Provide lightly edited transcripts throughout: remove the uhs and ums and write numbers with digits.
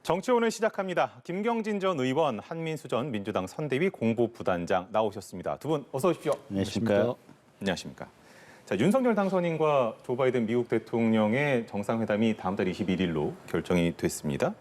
정치원을 시작합니다. 김경진 전 의원, 한민수 전 민주당 선대위 공보부단장 나오셨습니다. 두 분 어서 오십시오. 안녕하십니까. 안녕하십니까. 자, 윤석열 당선인과 조 바이든 미국 대통령의 정상회담이 다음 달 21일로 결정이 됐습니다.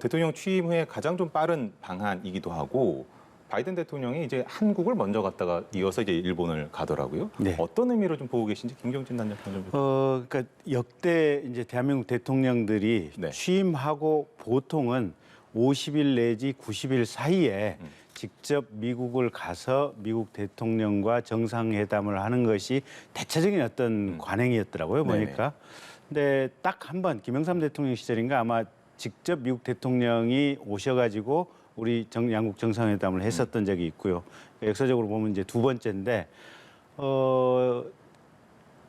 대통령 취임 후에 가장 좀 빠른 방안이기도 하고 바이든 대통령이 이제 한국을 먼저 갔다가 이어서 이제 일본을 가더라고요. 네. 어떤 의미로 좀 보고 계신지 김경진 단장 좀. 그러니까 역대 이제 대한민국 대통령들이 네. 취임하고 보통은 50일 내지 90일 사이에 직접 미국을 가서 미국 대통령과 정상회담을 하는 것이 대체적인 어떤 관행이었더라고요, 네네. 보니까. 근데 딱 한 번 김영삼 대통령 시절인가 아마 직접 미국 대통령이 오셔가지고 우리 양국 정상회담을 했었던 적이 있고요. 그러니까 역사적으로 보면 이제 두 번째인데 3월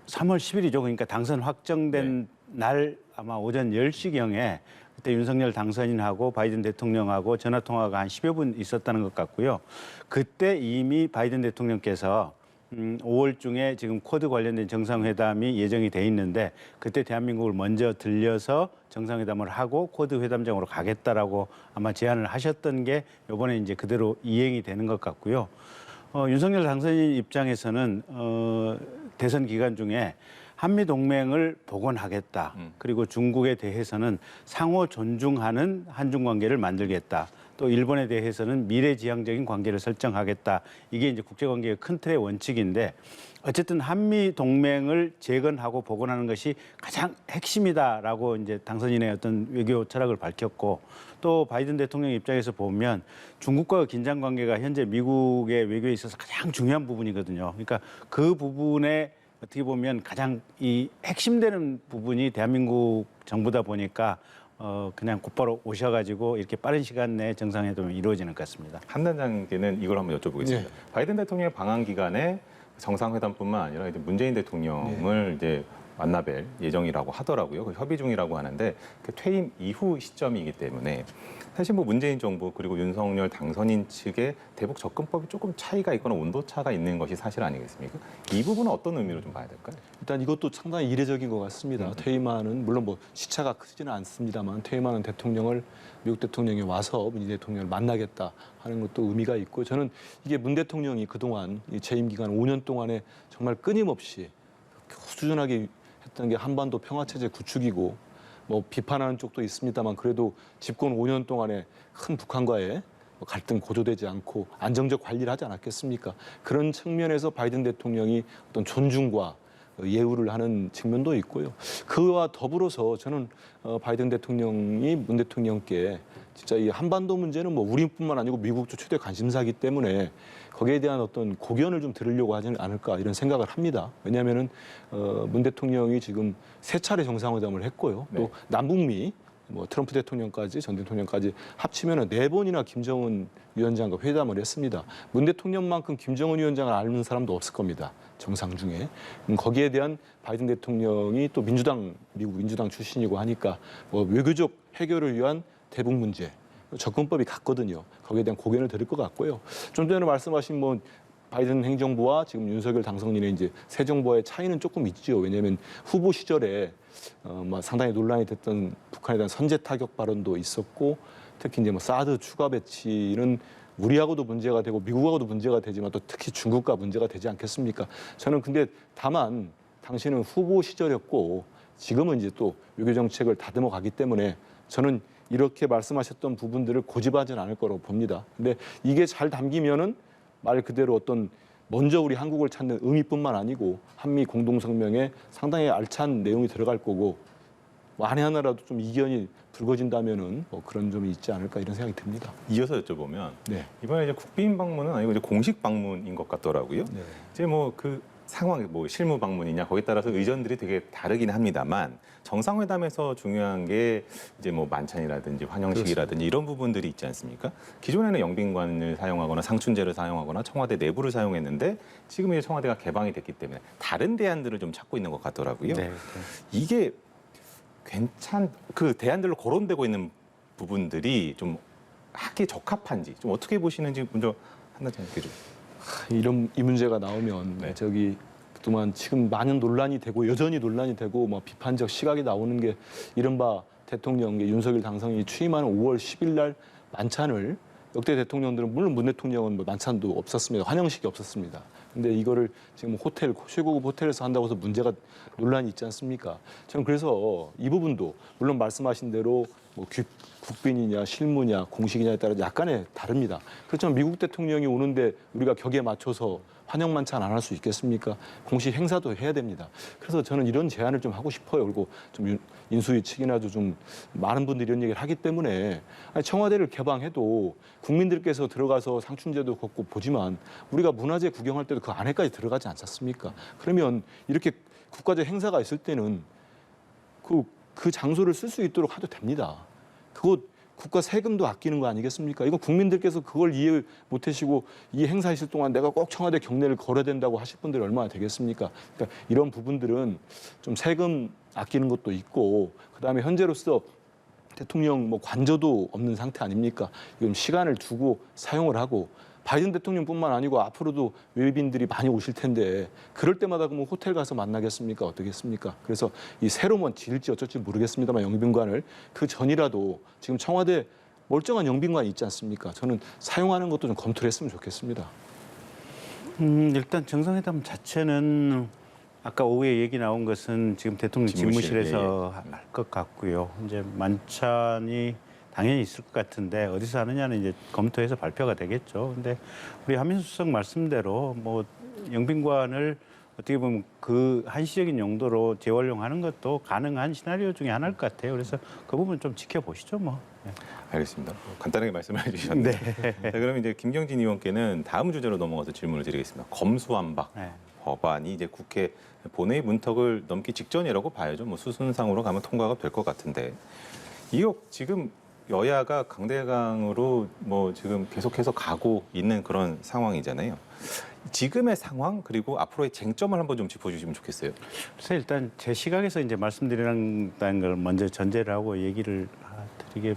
10일이죠. 그러니까 당선 확정된 날 아마 오전 10시경에 그때 윤석열 당선인하고 바이든 대통령하고 전화 통화가 한 10여 분 있었다는 것 같고요. 그때 이미 바이든 대통령께서 5월 중에 지금 쿼드 관련된 정상회담이 예정이 돼 있는데 그때 대한민국을 먼저 들려서 정상회담을 하고 쿼드 회담장으로 가겠다라고 아마 제안을 하셨던 게 이번에 이제 그대로 이행이 되는 것 같고요. 윤석열 당선인 입장에서는 대선 기간 중에 한미 동맹을 복원하겠다. 그리고 중국에 대해서는 상호 존중하는 한중 관계를 만들겠다. 또 일본에 대해서는 미래지향적인 관계를 설정하겠다. 이게 이제 국제관계의 큰 틀의 원칙인데 어쨌든 한미 동맹을 재건하고 복원하는 것이 가장 핵심이다라고 이제 당선인의 어떤 외교 철학을 밝혔고 또 바이든 대통령 입장에서 보면 중국과의 긴장 관계가 현재 미국의 외교에 있어서 가장 중요한 부분이거든요. 그러니까 그 부분에 어떻게 보면 가장 이 핵심되는 부분이 대한민국 정부다 보니까 그냥 곧바로 오셔가지고 이렇게 빠른 시간 내에 정상회담이 이루어지는 것 같습니다. 한 단장께는 이걸 한번 여쭤보겠습니다. 네. 바이든 대통령의 방한 기간에 정상회담뿐만 아니라 이제 문재인 대통령을 이제 만나뵐 예정이라고 하더라고요. 협의 중이라고 하는데 그 퇴임 이후 시점이기 때문에 사실 문재인 정부 그리고 윤석열 당선인 측의 대북 접근법이 조금 차이가 있거나 온도차가 있는 것이 사실 아니겠습니까? 이 부분은 어떤 의미로 좀 봐야 될까요? 일단 이것도 상당히 이례적인 것 같습니다. 퇴임하는 물론 시차가 크지는 않습니다만 퇴임하는 대통령을 미국 대통령이 와서 문재인 대통령을 만나겠다 하는 것도 의미가 있고 저는 이게 문 대통령이 그동안 이 재임 기간 5년 동안에 정말 끊임없이 꾸준하게 했던 게 한반도 평화체제 구축이고 비판하는 쪽도 있습니다만 그래도 집권 5년 동안에 큰 북한과의 갈등 고조되지 않고 안정적 관리를 하지 않았겠습니까? 그런 측면에서 바이든 대통령이 어떤 존중과 예우를 하는 측면도 있고요. 그와 더불어서 저는 바이든 대통령이 문 대통령께 진짜 이 한반도 문제는 우리뿐만 아니고 미국도 최대 관심사이기 때문에 거기에 대한 어떤 고견을 좀 들으려고 하지 않을까 이런 생각을 합니다. 왜냐하면은 문 대통령이 지금 3차례 정상회담을 했고요. 또 남북미 트럼프 대통령까지 전 대통령까지 합치면은 4번이나 김정은 위원장과 회담을 했습니다. 문 대통령만큼 김정은 위원장을 아는 사람도 없을 겁니다. 정상 중에. 거기에 대한 바이든 대통령이 또 미국 민주당 출신이고 하니까 외교적 해결을 위한 대북 문제, 접근법이 같거든요. 거기에 대한 고견을 들을 것 같고요. 좀 전에 말씀하신 바이든 행정부와 지금 윤석열 당선인의 이제 새 정부와의 차이는 조금 있죠. 왜냐하면 후보 시절에 상당히 논란이 됐던 북한에 대한 선제 타격 발언도 있었고 특히 이제 사드 추가 배치는 우리하고도 문제가 되고 미국하고도 문제가 되지만 또 특히 중국과 문제가 되지 않겠습니까? 저는 근데 다만 당신은 후보 시절이었고 지금은 이제 또 외교 정책을 다듬어 가기 때문에 저는 이렇게 말씀하셨던 부분들을 고집하지는 않을 거라고 봅니다. 근데 이게 잘 담기면은 말 그대로 어떤 먼저 우리 한국을 찾는 의미뿐만 아니고 한미 공동성명에 상당히 알찬 내용이 들어갈 거고 만에 하나라도 좀 이견이 불거진다면은 그런 점이 있지 않을까 이런 생각이 듭니다. 이어서 여쭤보면 네. 이번에 이제 국빈 방문은 아니고 이제 공식 방문인 것 같더라고요. 네. 이제 그 상황, 실무 방문이냐 거기에 따라서 의전들이 되게 다르긴 합니다만 정상회담에서 중요한 게 이제 만찬이라든지 환영식이라든지 이런 부분들이 있지 않습니까? 기존에는 영빈관을 사용하거나 상춘제를 사용하거나 청와대 내부를 사용했는데 지금 이제 청와대가 개방이 됐기 때문에 다른 대안들을 좀 찾고 있는 것 같더라고요. 네. 이게 그 대안들로 거론되고 있는 부분들이 좀 하기에 적합한지 좀 어떻게 보시는지 먼저 한나장님께 좀. 이 문제가 나오면 그동안 지금 많은 논란이 되고 여전히 논란이 되고 비판적 시각이 나오는 게 이른바 대통령 윤석열 당선인이 취임하는 5월 10일 날 만찬을 역대 대통령들은 물론 문 대통령은 뭐 만찬도 없었습니다. 환영식이 없었습니다. 근데 이거를 지금 호텔 최고급 호텔에서 한다고 해서 문제가 논란이 있지 않습니까? 저는 그래서 이 부분도 물론 말씀하신 대로 뭐 국빈이냐 실무냐 공식이냐에 따라 약간의 다릅니다. 그렇지만 미국 대통령이 오는데 우리가 격에 맞춰서 환영 만찬 안 할 수 있겠습니까? 공식 행사도 해야 됩니다. 그래서 저는 이런 제안을 좀 하고 싶어요. 그리고 좀 인수위 측이나도 좀 많은 분들이 이런 얘기를 하기 때문에 아니, 청와대를 개방해도 국민들께서 들어가서 상춘제도 걷고 보지만 우리가 문화재 구경할 때도 그 안에까지 들어가지 않습니까? 그러면 이렇게 국가적 행사가 있을 때는 그 장소를 쓸 수 있도록 해도 됩니다. 그거 국가 세금도 아끼는 거 아니겠습니까? 이거 국민들께서 그걸 이해 못 하시고 이 행사 있을 동안 내가 꼭 청와대 경례를 걸어야 된다고 하실 분들이 얼마나 되겠습니까? 그러니까 이런 부분들은 좀 세금 아끼는 것도 있고 그다음에 현재로서 대통령 뭐 관저도 없는 상태 아닙니까? 이건 시간을 두고 사용을 하고 바이든 대통령뿐만 아니고 앞으로도 외빈들이 많이 오실 텐데 그럴 때마다 그러면 호텔 가서 만나겠습니까? 어떻겠습니까? 그래서 이 새로 뭐 지을지 어쩔지 모르겠습니다만 영빈관을 그 전이라도 지금 청와대 멀쩡한 영빈관이 있지 않습니까? 저는 사용하는 것도 좀 검토를 했으면 좋겠습니다. 일단 정상회담 자체는 아까 오후에 얘기 나온 것은 지금 대통령 집무실에서 할 것 같고요. 이제 만찬이 당연히 있을 것 같은데 어디서 하느냐는 이제 검토해서 발표가 되겠죠. 근데 우리 한민수 수석 말씀대로 뭐 영빈관을 어떻게 보면 그 한시적인 용도로 재활용하는 것도 가능한 시나리오 중에 하나일 것 같아요. 그래서 그 부분 좀 지켜보시죠, 뭐. 네. 알겠습니다. 간단하게 말씀을 해주셨는데 자, 그럼 이제 김경진 의원께는 다음 주제로 넘어가서 질문을 드리겠습니다. 검수완박 네. 법안이 이제 국회 본회의 문턱을 넘기 직전이라고 봐야죠. 뭐 수순상으로 가면 통과가 될 것 같은데 이거 지금 여야가 강대강으로 뭐 지금 계속해서 가고 있는 그런 상황이잖아요. 지금의 상황 그리고 앞으로의 쟁점을 한번 좀 짚어주시면 좋겠어요. 그래서 일단 제 시각에서 이제 말씀드리는 걸 먼저 전제를 하고 얘기를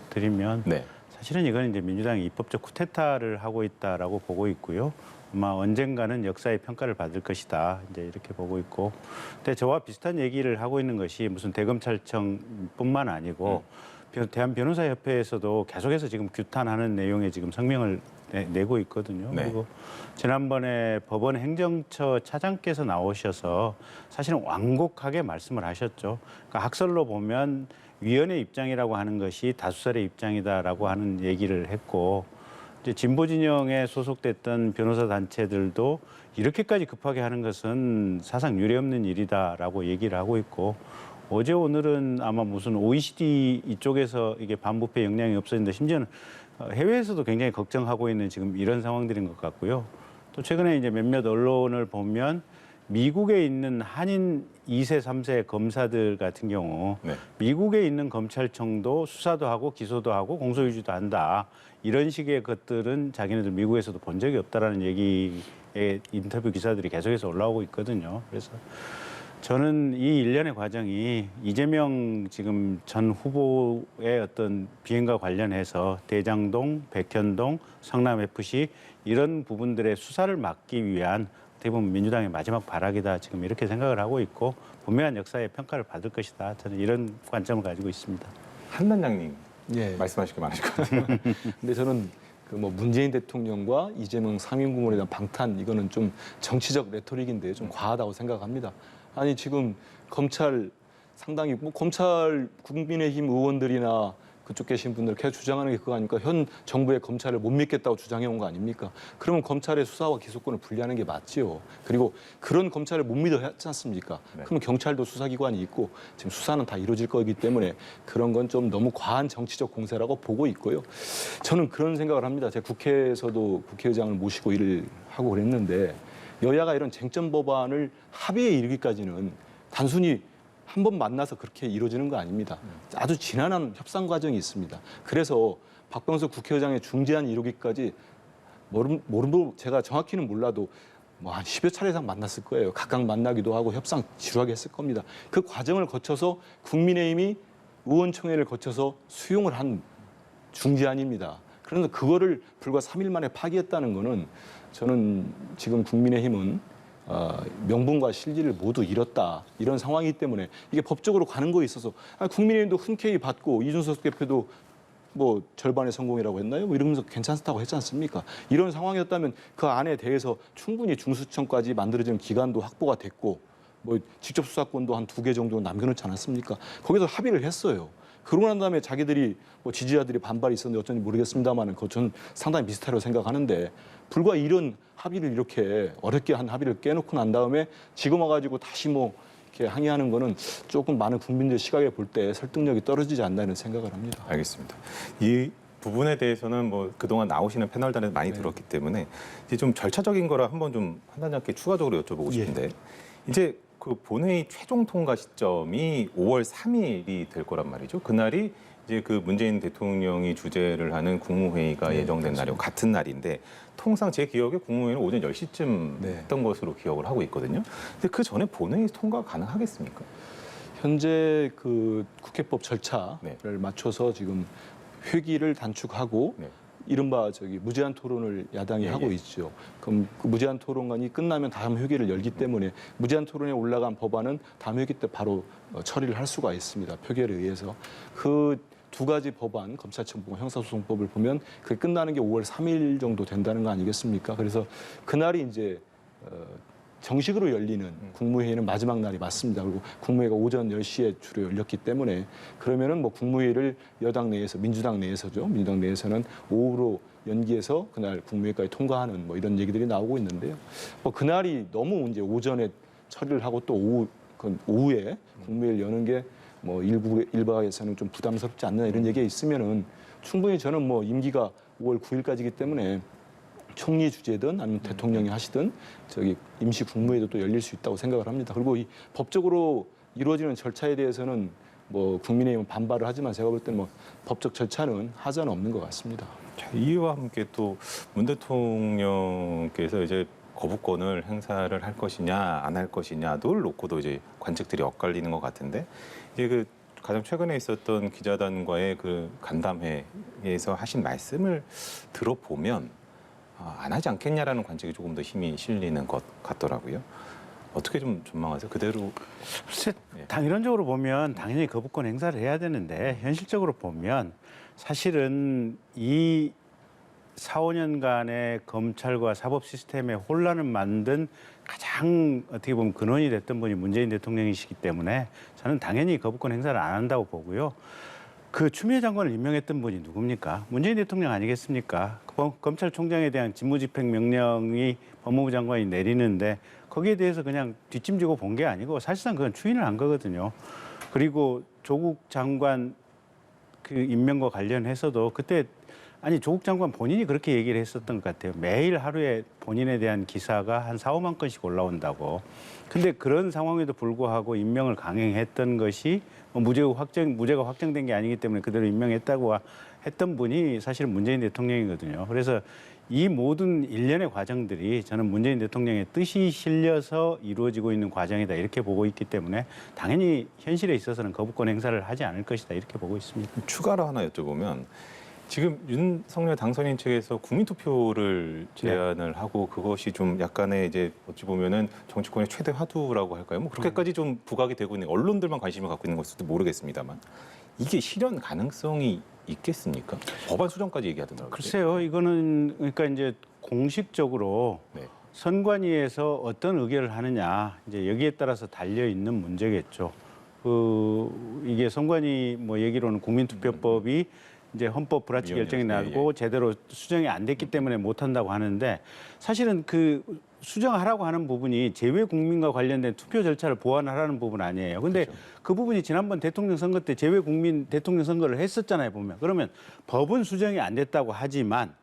드리면 네. 사실은 이건 이제 민주당이 입법적 쿠데타를 하고 있다라고 보고 있고요. 아마 언젠가는 역사의 평가를 받을 것이다. 이제 이렇게 보고 있고. 근데 저와 비슷한 얘기를 하고 있는 것이 무슨 대검찰청뿐만 아니고 대한변호사협회에서도 계속해서 지금 규탄하는 내용의 지금 성명을 내고 있거든요. 네. 그리고 지난번에 법원 행정처 차장께서 나오셔서 사실은 완곡하게 말씀을 하셨죠. 그러니까 학설로 보면 위원회 입장이라고 하는 것이 다수설의 입장이다라고 하는 얘기를 했고 이제 진보 진영에 소속됐던 변호사 단체들도 이렇게까지 급하게 하는 것은 사상 유례없는 일이다라고 얘기를 하고 있고 어제 오늘은 아마 무슨 OECD 이쪽에서 이게 반부패 역량이 없어진다. 심지어는 해외에서도 굉장히 걱정하고 있는 지금 이런 상황들인 것 같고요. 또 최근에 이제 몇몇 언론을 보면 미국에 있는 한인 2세, 3세 검사들 같은 경우 네. 미국에 있는 검찰청도 수사도 하고 기소도 하고 공소유지도 한다. 이런 식의 것들은 자기네들 미국에서도 본 적이 없다라는 얘기의 인터뷰 기사들이 계속해서 올라오고 있거든요. 그래서 저는 이 일련의 과정이 이재명 지금 전 후보의 어떤 비행과 관련해서 대장동, 백현동, 성남FC 이런 부분들의 수사를 막기 위한 어떻게 보면 민주당의 마지막 발악이다 지금 이렇게 생각을 하고 있고 분명한 역사의 평가를 받을 것이다. 저는 이런 관점을 가지고 있습니다. 한단장님 예. 말씀하실 게 많으실 것 같아요. 근데 저는 그 뭐 문재인 대통령과 이재명 상임고문에 대한 방탄 이거는 좀 정치적 레토릭인데 좀 과하다고 생각합니다. 아니 지금 검찰 상당히 뭐 검찰 국민의힘 의원들이나 그쪽 계신 분들 계속 주장하는 게 그거 아닙니까? 현 정부의 검찰을 못 믿겠다고 주장해 온 거 아닙니까? 그러면 검찰의 수사와 기소권을 분리하는 게 맞지요. 그리고 그런 검찰을 못 믿어 했지 않습니까? 네. 그러면 경찰도 수사기관이 있고 지금 수사는 다 이루어질 거기 때문에 그런 건 좀 너무 과한 정치적 공세라고 보고 있고요. 저는 그런 생각을 합니다. 제가 국회에서도 국회의장을 모시고 일을 하고 그랬는데 여야가 이런 쟁점 법안을 합의에 이르기까지는 단순히 한 번 만나서 그렇게 이루어지는 거 아닙니다. 아주 지난한 협상 과정이 있습니다. 그래서 박병석 국회의장의 중재안 이루기까지 모르고 제가 정확히는 몰라도 뭐 한 10여 차례 이상 만났을 거예요. 각각 만나기도 하고 협상 지루하게 했을 겁니다. 그 과정을 거쳐서 국민의힘이 의원총회를 거쳐서 수용을 한 중재안입니다. 그런데 그거를 불과 3일 만에 파기했다는 거는 저는 지금 국민의힘은 명분과 실리를 모두 잃었다 이런 상황이기 때문에 이게 법적으로 가는 거에 있어서 국민의힘도 흔쾌히 받고 이준석 대표도 뭐 절반의 성공이라고 했나요? 뭐 이러면서 괜찮다고 했지 않습니까? 이런 상황이었다면 그 안에 대해서 충분히 중수청까지 만들어지는 기간도 확보가 됐고 뭐 직접 수사권도 한 2개 정도 남겨놓지 않았습니까? 거기서 합의를 했어요. 그러고 난 다음에 자기들이 뭐 지지자들이 반발이 있었는데 어쩐지 모르겠습니다만은 그거 저는 상당히 비슷하다고 생각하는데 불과 이런 합의를 이렇게 어렵게 한 합의를 깨놓고 난 다음에 지금 와가지고 다시 뭐 이렇게 항의하는 거는 조금 많은 국민들 시각에 볼 때 설득력이 떨어지지 않나 이런 생각을 합니다. 알겠습니다. 이 부분에 대해서는 뭐 그동안 나오시는 패널단에서 많이 들었기 때문에 이제 좀 절차적인 거라 한번 좀 판단자께 추가적으로 여쭤보고 싶은데 이제 그 본회의 최종 통과 시점이 5월 3일이 될 거란 말이죠. 그날이 이제 그 문재인 대통령이 주재를 하는 국무회의가 예정된 날이고 같은 날인데 통상 제 기억에 국무회의는 오전 10시쯤 했던 것으로 기억을 하고 있거든요. 근데 그 전에 본회의 통과 가능하겠습니까? 현재 그 국회법 절차를 맞춰서 지금 회기를 단축하고 이른바 무제한 토론을 야당이 하고 있죠. 그럼 그 무제한 토론이 끝나면 다음 회기를 열기 때문에 무제한 토론에 올라간 법안은 다음 회기 때 바로 처리를 할 수가 있습니다. 표결에 의해서. 그 두 가지 법안, 검찰청법, 형사소송법을 보면 그게 끝나는 게 5월 3일 정도 된다는 거 아니겠습니까? 그래서 그날이 이제 정식으로 열리는 국무회의는 마지막 날이 맞습니다. 그리고 국무회의가 오전 10시에 주로 열렸기 때문에 그러면은 뭐 국무회의를 여당 내에서 민주당 내에서죠. 민주당 내에서는 오후로 연기해서 그날 국무회의까지 통과하는 뭐 이런 얘기들이 나오고 있는데요. 뭐 그날이 너무 이제 오전에 처리를 하고 또 오후에 국무회의를 여는 게 뭐 일각에서는 좀 부담스럽지 않나 이런 얘기가 있으면은 충분히 저는 뭐 임기가 5월 9일까지이기 때문에 총리 주재든 아니면 대통령이 하시든 임시 국무회의도 또 열릴 수 있다고 생각을 합니다. 그리고 이 법적으로 이루어지는 절차에 대해서는 뭐 국민의힘은 반발을 하지만 제가 볼 때는 뭐 법적 절차는 하자는 없는 것 같습니다. 자, 이와 함께 또 문 대통령께서 이제 거부권을 행사를 할 것이냐 안 할 것이냐를 놓고도 이제 관측들이 엇갈리는 것 같은데 이제 그 가장 최근에 있었던 기자단과의 그 간담회에서 하신 말씀을 들어보면 안 하지 않겠냐라는 관측이 조금 더 힘이 실리는 것 같더라고요. 어떻게 좀 전망하세요? 그대로 글쎄, 이론적으로 보면 당연히 거부권 행사를 해야 되는데 현실적으로 보면 사실은 이 4, 5년간의 검찰과 사법 시스템의 혼란을 만든 가장 어떻게 보면 근원이 됐던 분이 문재인 대통령이시기 때문에 저는 당연히 거부권 행사를 안 한다고 보고요. 그 추미애 장관을 임명했던 분이 누굽니까? 문재인 대통령 아니겠습니까? 검찰총장에 대한 직무집행 명령이 법무부 장관이 내리는데 거기에 대해서 그냥 뒷짐지고 본 게 아니고 사실상 그건 추인을 한 거거든요. 그리고 조국 장관 그 임명과 관련해서도 그때 조국 장관 본인이 그렇게 얘기를 했었던 것 같아요. 매일 하루에 본인에 대한 기사가 한 4, 5만 건씩 올라온다고. 근데 그런 상황에도 불구하고 임명을 강행했던 것이 무죄가 확정된 게 아니기 때문에 그대로 임명했다고 했던 분이 사실은 문재인 대통령이거든요. 그래서 이 모든 일련의 과정들이 저는 문재인 대통령의 뜻이 실려서 이루어지고 있는 과정이다 이렇게 보고 있기 때문에 당연히 현실에 있어서는 거부권 행사를 하지 않을 것이다 이렇게 보고 있습니다. 추가로 하나 여쭤보면 지금 윤석열 당선인 측에서 국민투표를 제안을 하고 그것이 좀 약간의 이제 어찌 보면은 정치권의 최대 화두라고 할까요? 뭐 그렇게까지 좀 부각이 되고 있는 언론들만 관심을 갖고 있는 것일지도 모르겠습니다만 이게 실현 가능성이 있겠습니까? 법안 수정까지 얘기하더라고요. 글쎄요, 이거는 그러니까 이제 공식적으로 선관위에서 어떤 의결을 하느냐 이제 여기에 따라서 달려 있는 문제겠죠. 이게 선관위 뭐 얘기로는 국민투표법이 이제 헌법 불합치 결정이 나고 제대로 수정이 안 됐기 때문에 못 한다고 하는데 사실은 그 수정하라고 하는 부분이 재외 국민과 관련된 투표 절차를 보완하라는 부분 아니에요. 근데 그 부분이 지난번 대통령 선거 때 재외 국민 대통령 선거를 했었잖아요, 보면. 그러면 법은 수정이 안 됐다고 하지만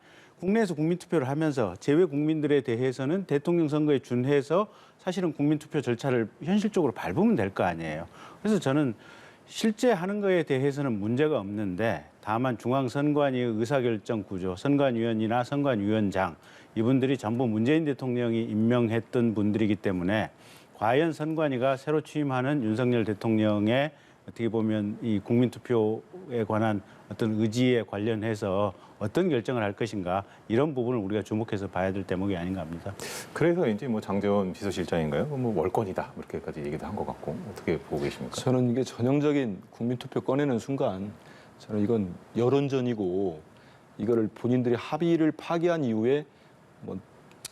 국내에서 국민투표를 하면서 재외 국민들에 대해서는 대통령 선거에 준해서 사실은 국민투표 절차를 현실적으로 밟으면 될 거 아니에요. 그래서 저는 실제 하는 거에 대해서는 문제가 없는데 다만 중앙선관위의 의사결정 구조, 선관위원이나 선관위원장 이분들이 전부 문재인 대통령이 임명했던 분들이기 때문에 과연 선관위가 새로 취임하는 윤석열 대통령의 어떻게 보면 이 국민투표에 관한 어떤 의지에 관련해서 어떤 결정을 할 것인가 이런 부분을 우리가 주목해서 봐야 될 대목이 아닌가 합니다. 그래서 이제 뭐 장재원 비서실장인가요? 뭐 월권이다 이렇게까지 얘기도 한 것 같고 어떻게 보고 계십니까? 저는 이게 전형적인 국민투표 꺼내는 순간 저는 이건 여론전이고 이거를 본인들이 합의를 파기한 이후에 뭐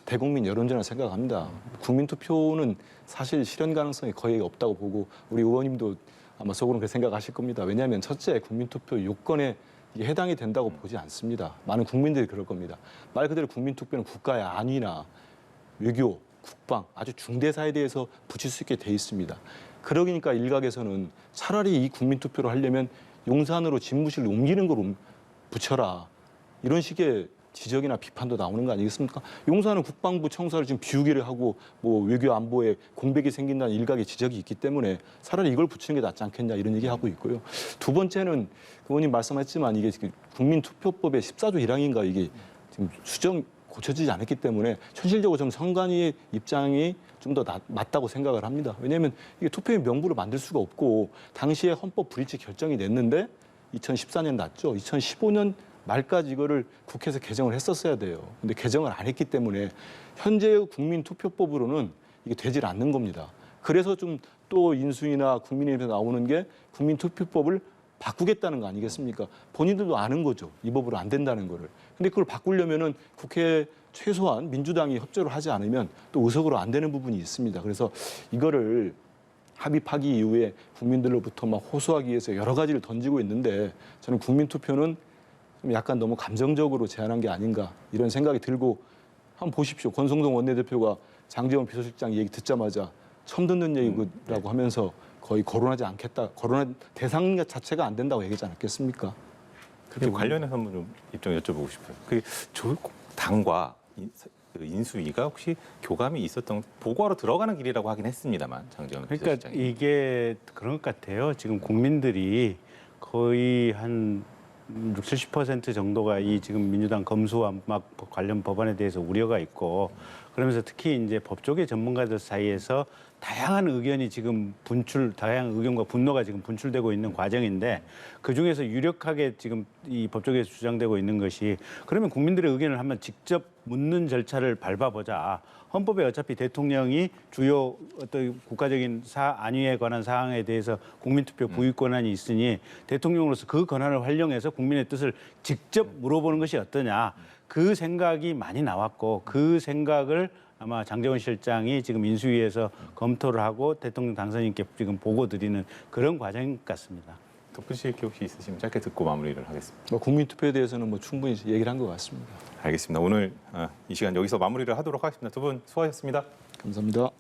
대국민 여론전이라고 생각합니다. 국민투표는 사실 실현 가능성이 거의 없다고 보고 우리 의원님도 아마 속으로는 그렇게 생각하실 겁니다. 왜냐하면 첫째 국민투표 요건에 이게 해당이 된다고 보지 않습니다. 많은 국민들이 그럴 겁니다. 말 그대로 국민투표는 국가의 안위나 외교, 국방 아주 중대사에 대해서 붙일 수 있게 돼 있습니다. 그러니까 일각에서는 차라리 이 국민투표를 하려면 용산으로 집무실을 옮기는 걸 붙여라. 이런 식의 지적이나 비판도 나오는 거 아니겠습니까? 용산은 국방부 청사를 지금 비우기를 하고 뭐 외교 안보에 공백이 생긴다는 일각의 지적이 있기 때문에 차라리 이걸 붙이는 게 낫지 않겠냐 이런 얘기하고 있고요. 두 번째는 의원님 말씀하셨지만 이게 지금 국민투표법의 14조 1항인가 이게 지금 수정 고쳐지지 않았기 때문에 현실적으로 좀 선관위의 입장이 좀 더 맞다고 생각을 합니다. 왜냐하면 이게 투표의 명부를 만들 수가 없고 당시에 헌법 불이치 결정이 냈는데 2014년 났죠. 2015년 말까지 이거를 국회에서 개정을 했었어야 돼요. 근데 개정을 안 했기 때문에 현재의 국민투표법으로는 이게 되질 않는 겁니다. 그래서 좀 또 인수위나 국민의힘에서 나오는 게 국민투표법을 바꾸겠다는 거 아니겠습니까? 본인들도 아는 거죠. 이 법으로 안 된다는 거를. 근데 그걸 바꾸려면은 국회에 최소한 민주당이 협조를 하지 않으면 또 의석으로 안 되는 부분이 있습니다. 그래서 이거를 합의 파기 이후에 국민들로부터 막 호소하기 위해서 여러 가지를 던지고 있는데 저는 국민투표는 좀 약간 너무 감정적으로 제안한 게 아닌가 이런 생각이 들고 한번 보십시오. 권성동 원내대표가 장재원 비서실장 얘기 듣자마자 처음 듣는 얘기라고 하면서 거의 거론하지 않겠다. 거론한 대상 자체가 안 된다고 얘기하지 않았겠습니까? 그렇게 관련해서 한번 좀 입장 여쭤보고 싶어요. 그 당과 인수위가 혹시 교감이 있었던 보고하러 들어가는 길이라고 하긴 했습니다만 장재원 그러니까 비서실장이. 이게 그런 것 같아요. 지금 국민들이 거의 한 60, 70% 정도가 이 지금 민주당 검수완박 관련 법안에 대해서 우려가 있고 그러면서 특히 이제 법조계 전문가들 사이에서 다양한 의견이 지금 다양한 의견과 분노가 지금 분출되고 있는 과정인데 그 중에서 유력하게 지금 이 법조계에서 주장되고 있는 것이 그러면 국민들의 의견을 한번 직접 묻는 절차를 밟아보자. 헌법에 어차피 대통령이 주요 어떤 국가적인 안위에 관한 사항에 대해서 국민투표 구입 권한이 있으니 대통령으로서 그 권한을 활용해서 국민의 뜻을 직접 물어보는 것이 어떠냐. 그 생각이 많이 나왔고 그 생각을 아마 장재원 실장이 지금 인수위에서 검토를 하고 대통령 당선인께 지금 보고 드리는 그런 과정 같습니다. 덧붙이실 게 혹시 있으시면 짧게 듣고 마무리를 하겠습니다. 뭐 국민투표에 대해서는 뭐 충분히 얘기를 한 것 같습니다. 알겠습니다. 오늘 이 시간 여기서 마무리를 하도록 하겠습니다. 두 분 수고하셨습니다. 감사합니다.